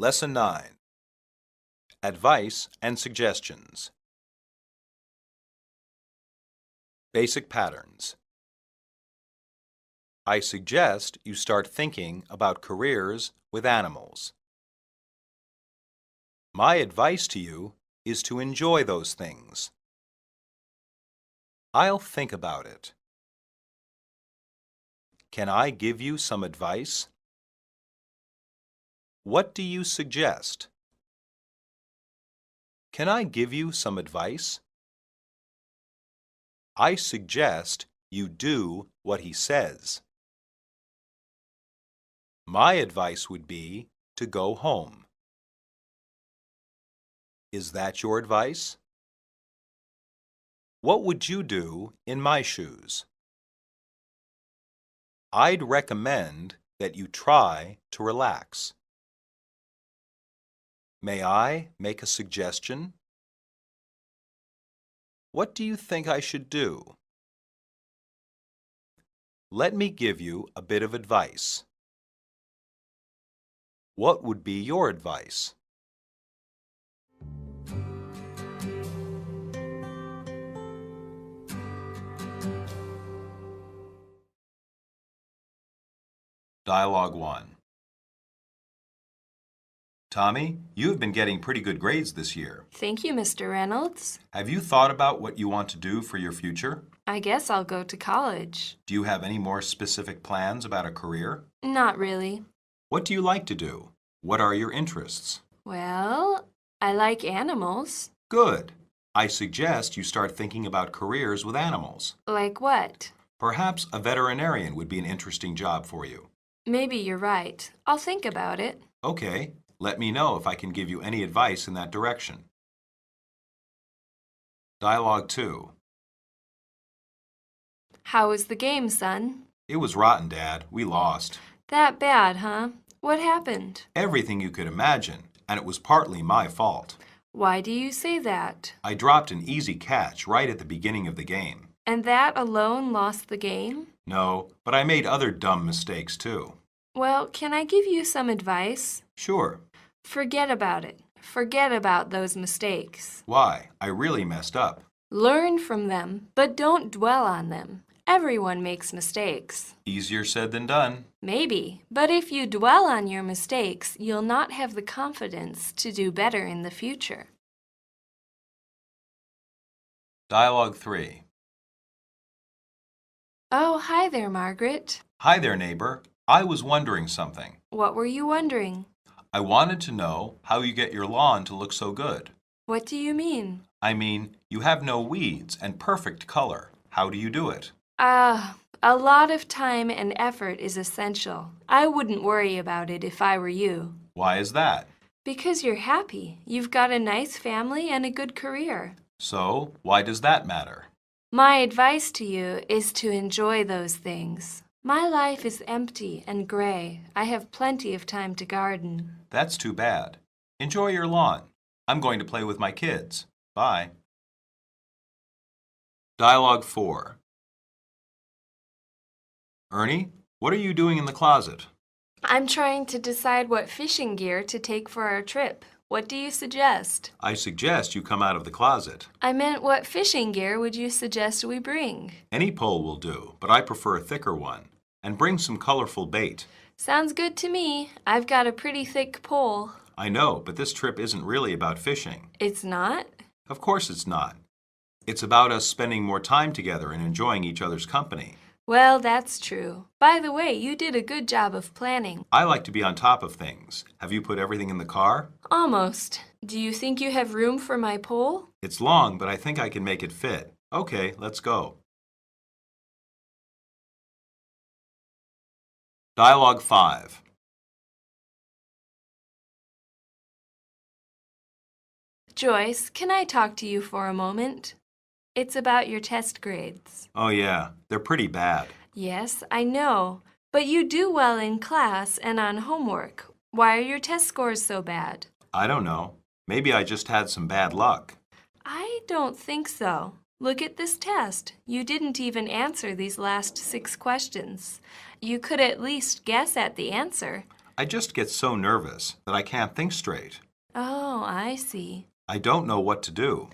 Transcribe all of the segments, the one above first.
Lesson 9. Advice and Suggestions. Basic Patterns. I suggest you start thinking about careers with animals. My advice to you is to enjoy those things. I'll think about it. Can I give you some advice? What do you suggest? Can I give you some advice? I suggest you do what he says. My advice would be to go home. Is that your advice? What would you do in my shoes? I'd recommend that you try to relax. May I make a suggestion? What do you think I should do? Let me give you a bit of advice. What would be your advice? Dialogue 1. Tommy, you've been getting pretty good grades this year. Thank you, Mr. Reynolds. Have you thought about what you want to do for your future? I guess I'll go to college. Do you have any more specific plans about a career? Not really. What do you like to do? What are your interests? Well, I like animals. Good. I suggest you start thinking about careers with animals. Like what? Perhaps a veterinarian would be an interesting job for you. Maybe you're right. I'll think about it. Okay. Let me know if I can give you any advice in that direction. Dialogue 2. How was the game, son? It was rotten, Dad. We lost. That bad, huh? What happened? Everything you could imagine, and it was partly my fault. Why do you say that? I dropped an easy catch right at the beginning of the game. And that alone lost the game? No, but I made other dumb mistakes too. Well, can I give you some advice? Sure. Forget about it. Forget about those mistakes. Why? I really messed up. Learn from them, but don't dwell on them. Everyone makes mistakes. Easier said than done. Maybe, but if you dwell on your mistakes, you'll not have the confidence to do better in the future. Dialogue 3. Oh, hi there, Margaret. Hi there, neighbor. I was wondering something. What were you wondering? I wanted to know how you get your lawn to look so good. What do you mean? I mean, you have no weeds and perfect color. How do you do it? A lot of time and effort is essential. I wouldn't worry about it if I were you. Why is that? Because you're happy. You've got a nice family and a good career. So, why does that matter? My advice to you is to enjoy those things. My life is empty and gray. I have plenty of time to garden. That's too bad. Enjoy your lawn. I'm going to play with my kids. Bye. Dialogue 4. Ernie, what are you doing in the closet? I'm trying to decide what fishing gear to take for our trip. What do you suggest? I suggest you come out of the closet. I meant, what fishing gear would you suggest we bring? Any pole will do, but I prefer a thicker one. And bring some colorful bait. Sounds good to me. I've got a pretty thick pole. I know, but this trip isn't really about fishing. It's not? Of course it's not. It's about us spending more time together and enjoying each other's company. Well, that's true. By the way, you did a good job of planning. I like to be on top of things. Have you put everything in the car? Almost. Do you think you have room for my pole? It's long, but I think I can make it fit. Okay, let's go. Dialogue 5. Joyce, can I talk to you for a moment? It's about your test grades. Oh yeah, they're pretty bad. Yes, I know. But you do well in class and on homework. Why are your test scores so bad? I don't know. Maybe I just had some bad luck. I don't think so. Look at this test. You didn't even answer these last 6 questions. You could at least guess at the answer. I just get so nervous that I can't think straight. Oh, I see. I don't know what to do.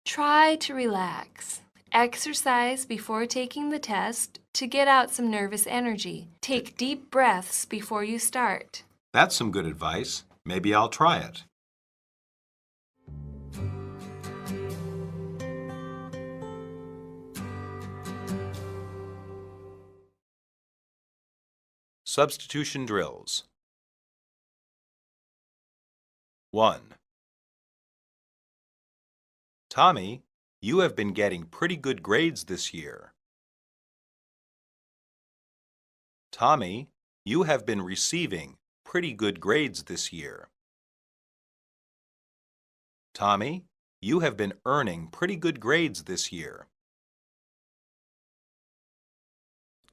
Try to relax. Exercise before taking the test to get out some nervous energy. Take deep breaths before you start. That's some good advice. Maybe I'll try it. Substitution drills. 1. Tommy, you have been getting pretty good grades this year. Tommy, you have been receiving pretty good grades this year. Tommy, you have been earning pretty good grades this year.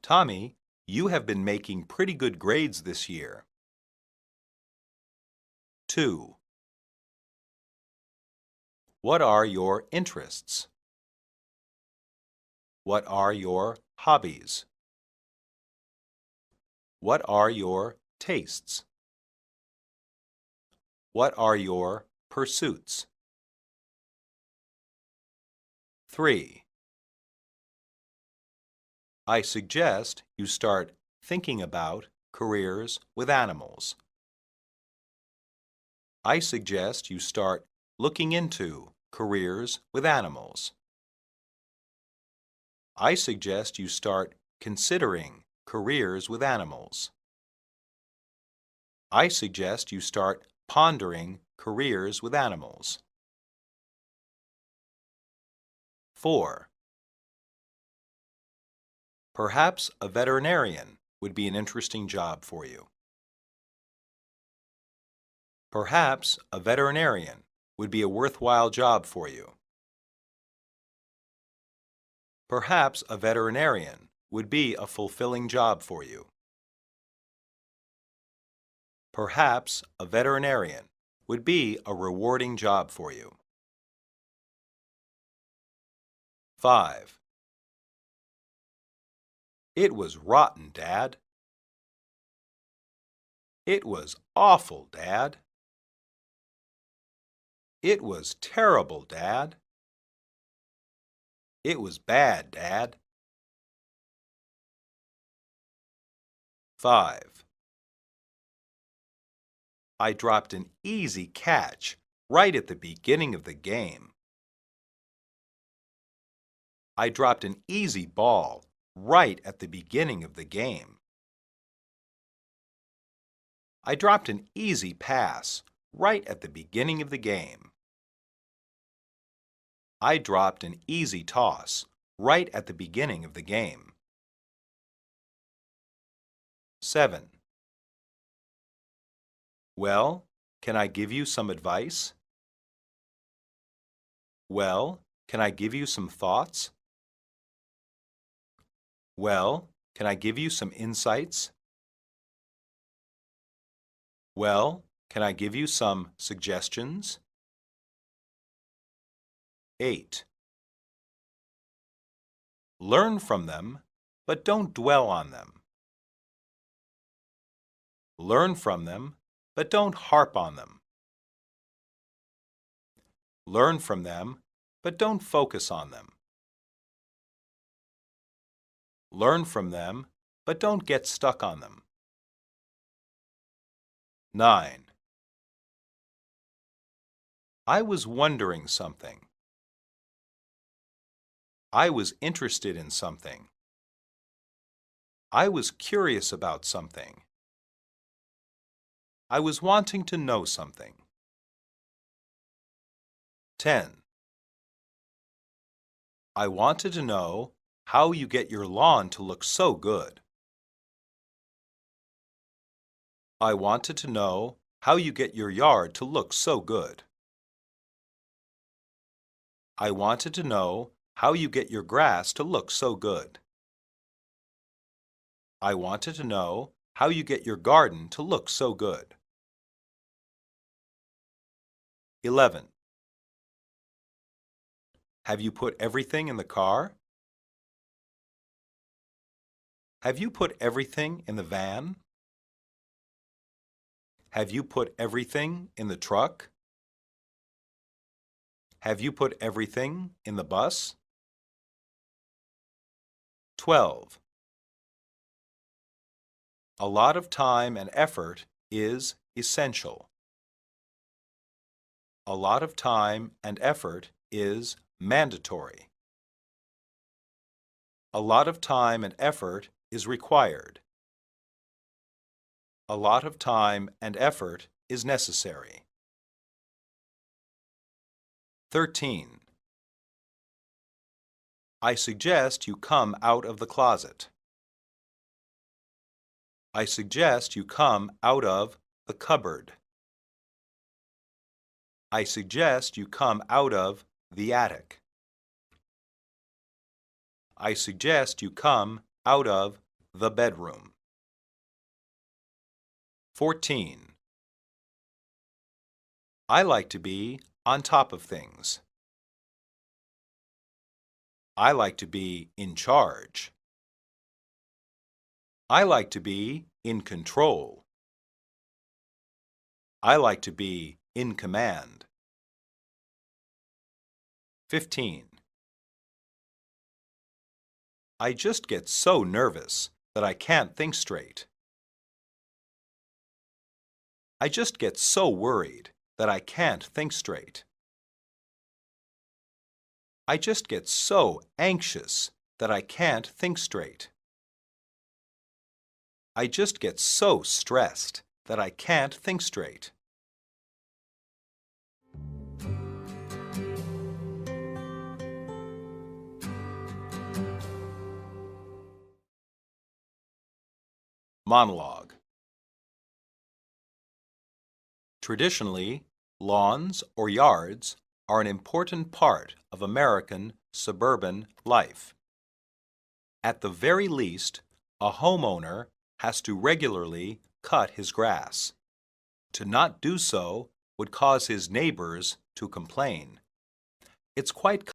Tommy, you have been making pretty good grades this year. 2. What are your interests? What are your hobbies? What are your tastes? What are your pursuits? 3. I suggest you start thinking about careers with animals. I suggest you start looking into careers with animals. I suggest you start considering careers with animals. I suggest you start pondering careers with animals. 4. Perhaps a veterinarian would be an interesting job for you. Perhaps a veterinarian would be a worthwhile job for you. Perhaps a veterinarian would be a fulfilling job for you. Perhaps a veterinarian would be a rewarding job for you. 5. It was rotten, Dad. It was awful, Dad. It was terrible, Dad. It was bad, Dad. 5. I dropped an easy catch right at the beginning of the game. I dropped an easy ball right at the beginning of the game. I dropped an easy pass right at the beginning of the game. I dropped an easy toss right at the beginning of the game. 7. Well, can I give you some advice? Well, can I give you some thoughts? Well, can I give you some insights? Well, can I give you some suggestions? 8. Learn from them, but don't dwell on them. Learn from them, but don't harp on them. Learn from them, but don't focus on them. Learn from them, but don't get stuck on them. 9. I was wondering something. I was interested in something. I was curious about something. I was wanting to know something. 10. I wanted to know how you get your lawn to look so good. I wanted to know how you get your yard to look so good. I wanted to know how you get your grass to look so good. I wanted to know how you get your garden to look so good. 11. Have you put everything in the car? Have you put everything in the van? Have you put everything in the truck? Have you put everything in the bus? 12. A lot of time and effort is essential. A lot of time and effort is mandatory. A lot of time and effort is required. A lot of time and effort is necessary. 13. I suggest you come out of the closet. I suggest you come out of the cupboard. I suggest you come out of the attic. I suggest you come out of the bedroom. 14. I like to be on top of things. I like to be in charge. I like to be in control. I like to be in command. 15. I just get so nervous that I can't think straight. I just get so worried that I can't think straight. I just get so anxious that I can't think straight. I just get so stressed that I can't think straight. Monologue. Traditionally, lawns or yards are an important part of American suburban life. At the very least, a homeowner has to regularly cut his grass. To not do so would cause his neighbors to complain. It's quite